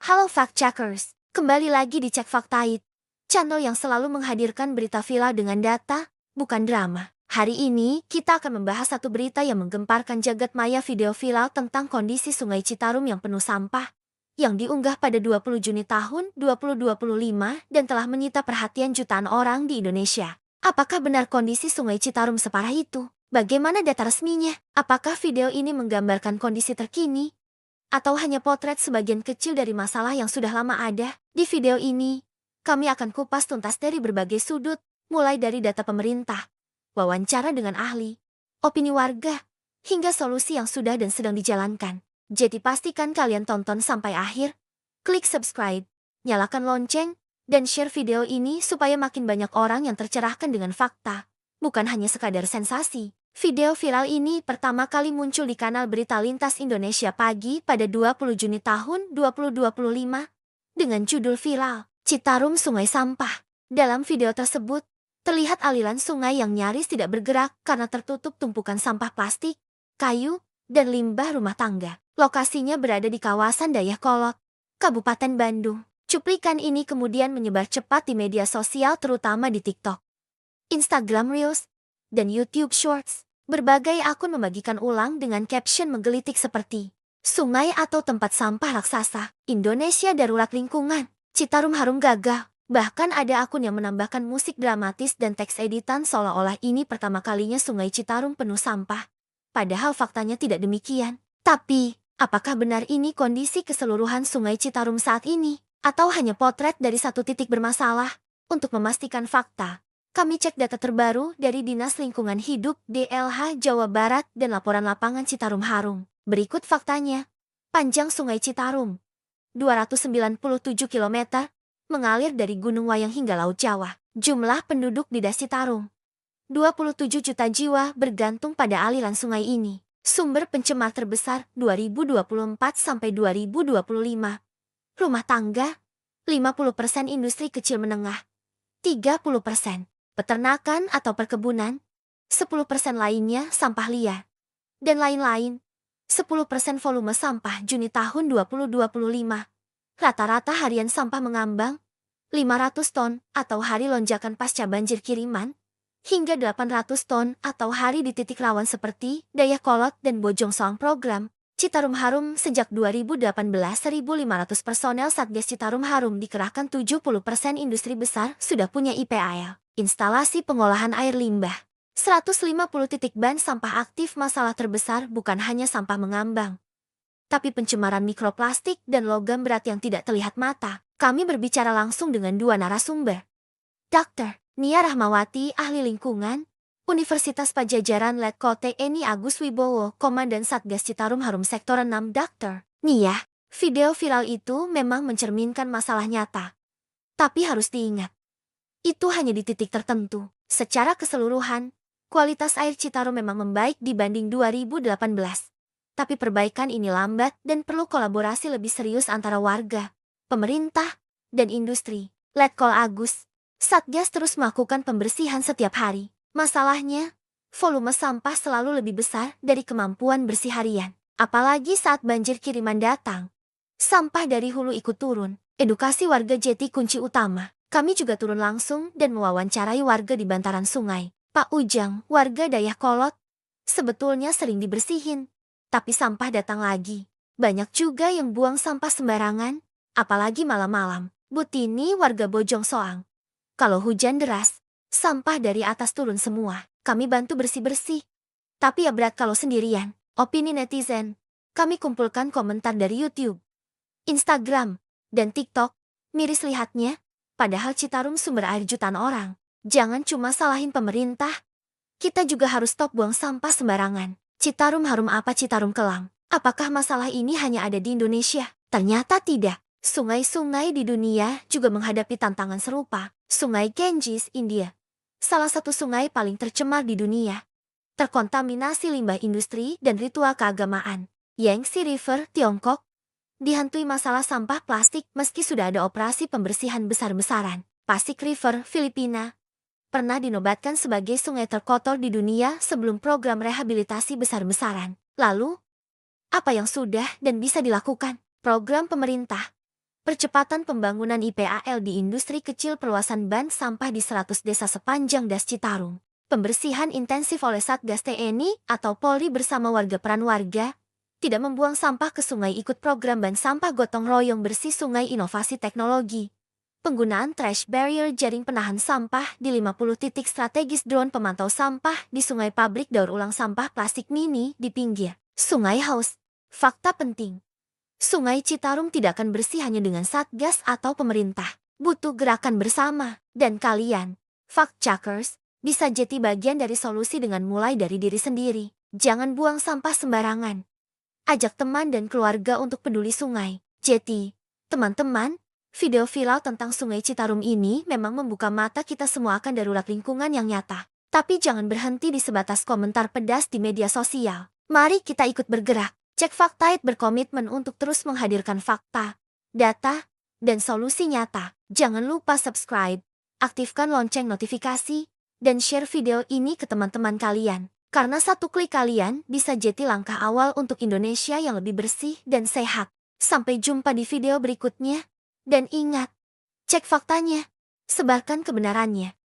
Halo Fact Checkers, kembali lagi di Cek Faktait, channel yang selalu menghadirkan berita viral dengan data, bukan drama. Hari ini, kita akan membahas satu berita yang menggemparkan jagat maya, video viral tentang kondisi Sungai Citarum yang penuh sampah, yang diunggah pada 20 Juni tahun 2025 dan telah menyita perhatian jutaan orang di Indonesia. Apakah benar kondisi Sungai Citarum separah itu? Bagaimana data resminya? Apakah video ini menggambarkan kondisi terkini? Atau hanya potret sebagian kecil dari masalah yang sudah lama ada? Di video ini, kami akan kupas tuntas dari berbagai sudut, mulai dari data pemerintah, wawancara dengan ahli, opini warga, hingga solusi yang sudah dan sedang dijalankan. Jadi pastikan kalian tonton sampai akhir, klik subscribe, nyalakan lonceng, dan share video ini supaya makin banyak orang yang tercerahkan dengan fakta, bukan hanya sekadar sensasi. Video viral ini pertama kali muncul di kanal Berita Lintas Indonesia Pagi pada 20 Juni tahun 2025 dengan judul viral, Citarum Sungai Sampah. Dalam video tersebut, terlihat aliran sungai yang nyaris tidak bergerak karena tertutup tumpukan sampah plastik, kayu, dan limbah rumah tangga. Lokasinya berada di kawasan Dayakolot, Kabupaten Bandung. Cuplikan ini kemudian menyebar cepat di media sosial terutama di TikTok, Instagram Reels, dan YouTube Shorts. Berbagai akun membagikan ulang dengan caption menggelitik seperti sungai atau tempat sampah raksasa, Indonesia darurat lingkungan, Citarum harum gagal. Bahkan ada akun yang menambahkan musik dramatis dan teks editan seolah-olah ini pertama kalinya Sungai Citarum penuh sampah. Padahal faktanya tidak demikian. Tapi, apakah benar ini kondisi keseluruhan Sungai Citarum saat ini? Atau hanya potret dari satu titik bermasalah? Untuk memastikan fakta, kami cek data terbaru dari Dinas Lingkungan Hidup DLH Jawa Barat dan laporan lapangan Citarum Harum. Berikut faktanya. Panjang Sungai Citarum, 297 km, mengalir dari Gunung Wayang hingga Laut Jawa. Jumlah penduduk di Citarum, 27 juta jiwa bergantung pada aliran sungai ini. Sumber pencemar terbesar 2024-2025. Rumah tangga, 50% industri kecil menengah, 30%. Peternakan atau perkebunan, 10% lainnya sampah liar, dan lain-lain. 10% volume sampah Juni tahun 2025. Rata-rata harian sampah mengambang, 500 ton atau hari lonjakan pasca banjir kiriman, hingga 800 ton atau hari di titik rawan seperti Dayakolot dan Bojongsoang. Program Citarum Harum sejak 2018, 1.500 personel Satgas Citarum Harum dikerahkan. 70% industri besar sudah punya IPAL. Instalasi pengolahan air limbah. 150 titik ban sampah aktif. Masalah terbesar bukan hanya sampah mengambang, tapi pencemaran mikroplastik dan logam berat yang tidak terlihat mata. Kami berbicara langsung dengan dua narasumber. Dr. Nia Rahmawati, ahli lingkungan, Universitas Padjadjaran Letkol TNI Agus Wibowo, Komandan Satgas Citarum Harum Sektor 6. Dr. Nia, video viral itu memang mencerminkan masalah nyata. Tapi harus diingat, itu hanya di titik tertentu. Secara keseluruhan, kualitas air Citarum memang membaik dibanding 2018. Tapi perbaikan ini lambat dan perlu kolaborasi lebih serius antara warga, pemerintah, dan industri. Letkol Agus, Satgas terus melakukan pembersihan setiap hari. Masalahnya, volume sampah selalu lebih besar dari kemampuan bersih harian. Apalagi saat banjir kiriman datang, sampah dari hulu ikut turun. Edukasi warga jadi kunci utama. Kami juga turun langsung dan mewawancarai warga di bantaran sungai. Pak Ujang, warga Dayakolot, sebetulnya sering dibersihin, tapi sampah datang lagi. Banyak juga yang buang sampah sembarangan, apalagi malam-malam. Butini, warga Bojongsoang, kalau hujan deras, sampah dari atas turun semua. Kami bantu bersih-bersih, tapi ya berat kalau sendirian. Opini netizen, kami kumpulkan komentar dari YouTube, Instagram, dan TikTok. Miris lihatnya, padahal Citarum sumber air jutaan orang. Jangan cuma salahin pemerintah, kita juga harus stop buang sampah sembarangan. Citarum harum apa Citarum kelam? Apakah masalah ini hanya ada di Indonesia? Ternyata tidak. Sungai-sungai di dunia juga menghadapi tantangan serupa. Sungai Ganges, India, salah satu sungai paling tercemar di dunia, terkontaminasi limbah industri dan ritual keagamaan. Yangtze River, Tiongkok, dihantui masalah sampah plastik meski sudah ada operasi pembersihan besar-besaran. Pasig River, Filipina, pernah dinobatkan sebagai sungai terkotor di dunia sebelum program rehabilitasi besar-besaran. Lalu, apa yang sudah dan bisa dilakukan? Program pemerintah, Percepatan pembangunan IPAL di industri kecil, perluasan bank sampah di 100 desa sepanjang Das Citarum. Pembersihan intensif oleh Satgas TNI atau Polri bersama warga. Peran warga tidak membuang sampah ke sungai, ikut program bank sampah gotong royong bersih sungai, inovasi teknologi. Penggunaan trash barrier, jaring penahan sampah di 50 titik strategis, drone pemantau sampah di sungai, pabrik daur ulang sampah plastik mini di pinggir sungai Haus. Fakta penting. Sungai Citarum tidak akan bersih hanya dengan Satgas atau pemerintah. Butuh gerakan bersama. Dan kalian, fact checkers, bisa jadi bagian dari solusi dengan mulai dari diri sendiri. Jangan buang sampah sembarangan. Ajak teman dan keluarga untuk peduli sungai. Jadi, teman-teman, video viral tentang Sungai Citarum ini memang membuka mata kita semua akan darurat lingkungan yang nyata. Tapi jangan berhenti di sebatas komentar pedas di media sosial. Mari kita ikut bergerak. Cek Fakta It berkomitmen untuk terus menghadirkan fakta, data, dan solusi nyata. Jangan lupa subscribe, aktifkan lonceng notifikasi, dan share video ini ke teman-teman kalian. Karena satu klik kalian bisa jadi langkah awal untuk Indonesia yang lebih bersih dan sehat. Sampai jumpa di video berikutnya. Dan ingat, cek faktanya, sebarkan kebenarannya.